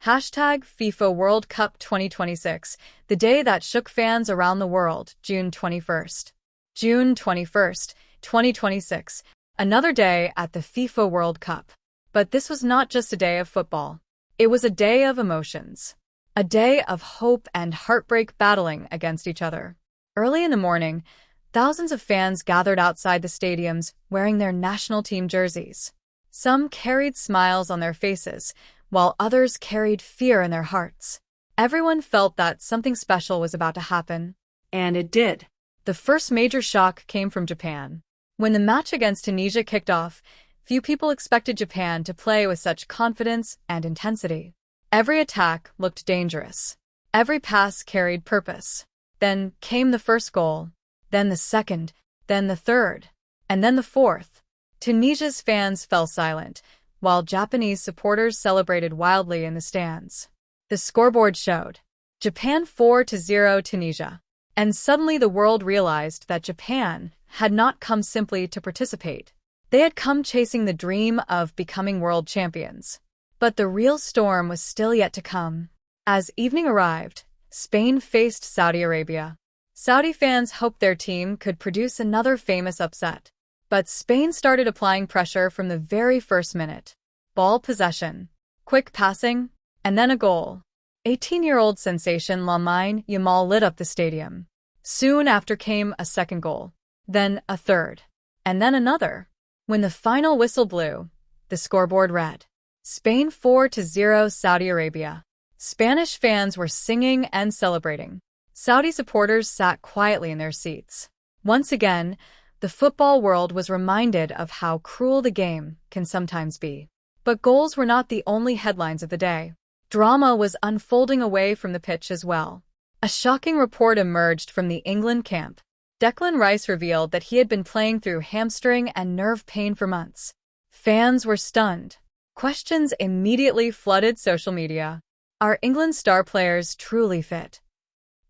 Hashtag FIFA World Cup 2026, the day that shook fans around the world, June 21st. June 21st, 2026, another day at the FIFA World Cup. But this was not just a day of football. It was a day of emotions. A day of hope and heartbreak battling against each other. Early in the morning, thousands of fans gathered outside the stadiums wearing their national team jerseys. Some carried smiles on their faces, while others carried fear in their hearts. Everyone felt that something special was about to happen. And it did. The first major shock came from Japan. When the match against Tunisia kicked off, few people expected Japan to play with such confidence and intensity. Every attack looked dangerous. Every pass carried purpose. Then came the first goal, then the second, then the third, and then the fourth. Tunisia's fans fell silent, while Japanese supporters celebrated wildly in the stands. The scoreboard showed Japan 4-0 Tunisia. And suddenly the world realized that Japan had not come simply to participate. They had come chasing the dream of becoming world champions. But the real storm was still yet to come. As evening arrived, Spain faced Saudi Arabia. Saudi fans hoped their team could produce another famous upset. But Spain started applying pressure from the very first minute. Ball possession, quick passing, and then a goal. 18-year-old sensation Lamine Yamal lit up the stadium. Soon after came a second goal, then a third, and then another. When the final whistle blew, the scoreboard read, Spain 4-0 Saudi Arabia. Spanish fans were singing and celebrating. Saudi supporters sat quietly in their seats. Once again, the football world was reminded of how cruel the game can sometimes be. But goals were not the only headlines of the day. Drama was unfolding away from the pitch as well. A shocking report emerged from the England camp. Declan Rice revealed that he had been playing through hamstring and nerve pain for months. Fans were stunned. Questions immediately flooded social media. Are England star players truly fit?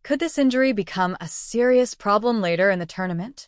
Could this injury become a serious problem later in the tournament?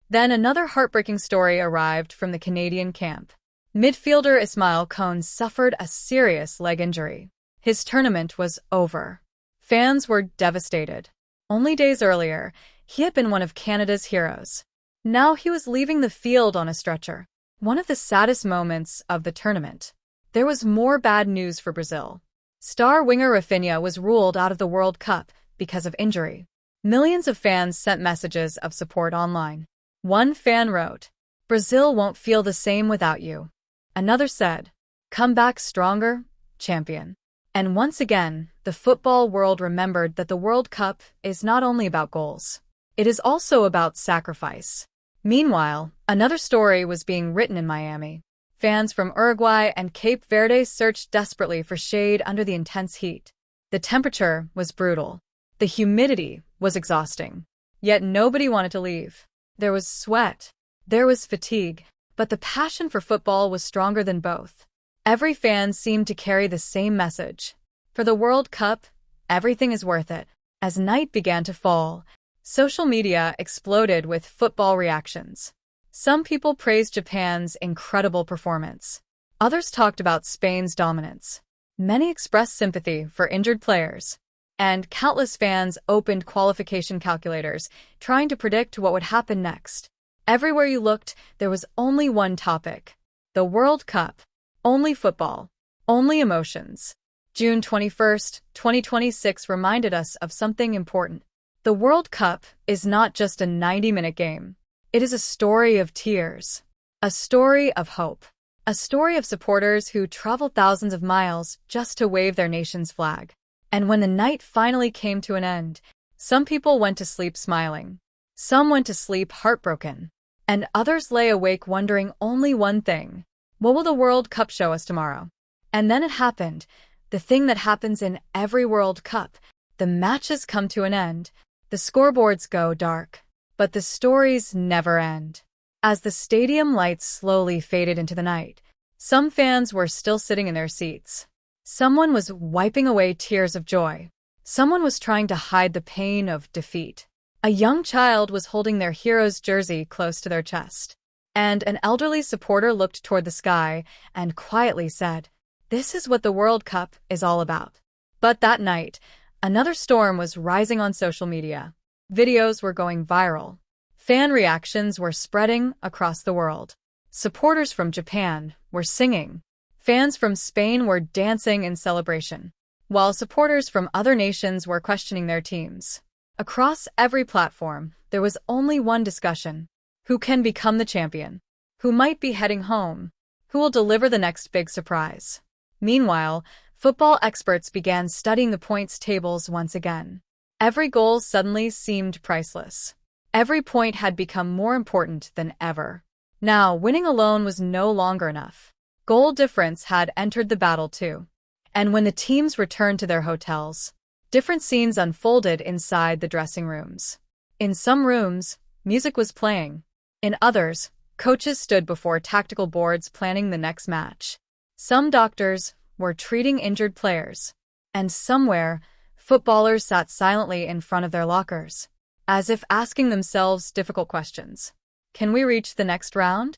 Then another heartbreaking story arrived from the Canadian camp. Midfielder Ismail Kone suffered a serious leg injury. His tournament was over. Fans were devastated. Only days earlier, he had been one of Canada's heroes. Now he was leaving the field on a stretcher. One of the saddest moments of the tournament. There was more bad news for Brazil. Star winger Rafinha was ruled out of the World Cup because of injury. Millions of fans sent messages of support online. One fan wrote, "Brazil won't feel the same without you." Another said, "Come back stronger, champion." And once again, the football world remembered that the World Cup is not only about goals. It is also about sacrifice. Meanwhile, another story was being written in Miami. Fans from Uruguay and Cape Verde searched desperately for shade under the intense heat. The temperature was brutal. The humidity was exhausting. Yet nobody wanted to leave. There was sweat. There was fatigue. But the passion for football was stronger than both. Every fan seemed to carry the same message. For the World Cup, everything is worth it. As night began to fall, social media exploded with football reactions. Some people praised Japan's incredible performance. Others talked about Spain's dominance. Many expressed sympathy for injured players. And countless fans opened qualification calculators, trying to predict what would happen next. Everywhere you looked, there was only one topic. The World Cup. Only football. Only emotions. June 21st, 2026 reminded us of something important. The World Cup is not just a 90-minute game. It is a story of tears. A story of hope. A story of supporters who traveled thousands of miles just to wave their nation's flag. And when the night finally came to an end, some people went to sleep smiling. Some went to sleep heartbroken. And others lay awake wondering only one thing. What will the World Cup show us tomorrow? And then it happened. The thing that happens in every World Cup. The matches come to an end. The scoreboards go dark. But the stories never end. As the stadium lights slowly faded into the night, some fans were still sitting in their seats. Someone was wiping away tears of joy. Someone was trying to hide the pain of defeat. A young child was holding their hero's jersey close to their chest. And an elderly supporter looked toward the sky and quietly said, This is what the World Cup is all about. But that night, another storm was rising on social media. Videos were going viral. Fan reactions were spreading across the world. Supporters from Japan were singing. Fans from Spain were dancing in celebration, while supporters from other nations were questioning their teams. Across every platform, there was only one discussion. Who can become the champion? Who might be heading home? Who will deliver the next big surprise? Meanwhile, football experts began studying the points tables once again. Every goal suddenly seemed priceless. Every point had become more important than ever. Now, winning alone was no longer enough. Goal difference had entered the battle too. And when the teams returned to their hotels, different scenes unfolded inside the dressing rooms. In some rooms, music was playing. In others, coaches stood before tactical boards planning the next match. Some doctors were treating injured players. And somewhere, footballers sat silently in front of their lockers, as if asking themselves difficult questions. Can we reach the next round?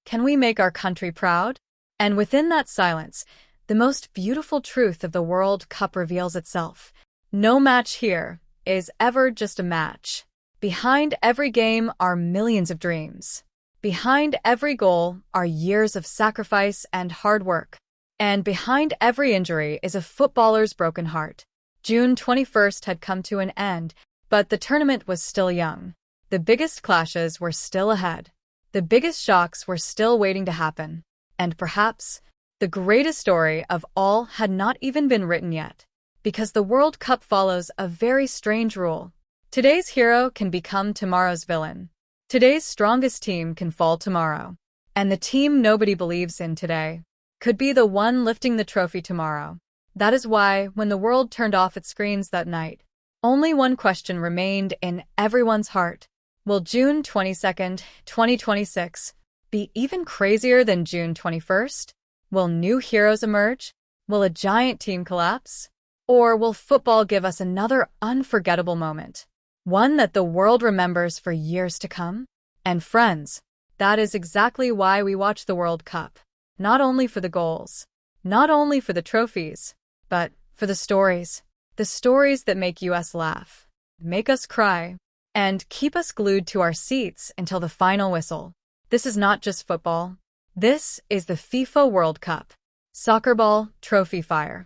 Can we make our country proud? And within that silence, the most beautiful truth of the World Cup reveals itself. No match here is ever just a match. Behind every game are millions of dreams. Behind every goal are years of sacrifice and hard work. And behind every injury is a footballer's broken heart. June 21st had come to an end, but the tournament was still young. The biggest clashes were still ahead. The biggest shocks were still waiting to happen. And perhaps the greatest story of all had not even been written yet. Because the World Cup follows a very strange rule. Today's hero can become tomorrow's villain. Today's strongest team can fall tomorrow. And the team nobody believes in today could be the one lifting the trophy tomorrow. That is why, when the world turned off its screens that night, only one question remained in everyone's heart. Will June 22nd, 2026 be even crazier than June 21st? Will new heroes emerge? Will a giant team collapse? Or will football give us another unforgettable moment? One that the world remembers for years to come? And friends, that is exactly why we watch the World Cup. Not only for the goals, not only for the trophies, but for the stories. The stories that make us laugh, make us cry, and keep us glued to our seats until the final whistle. This is not just football. This is the FIFA World Cup. Soccer ball, trophy fire.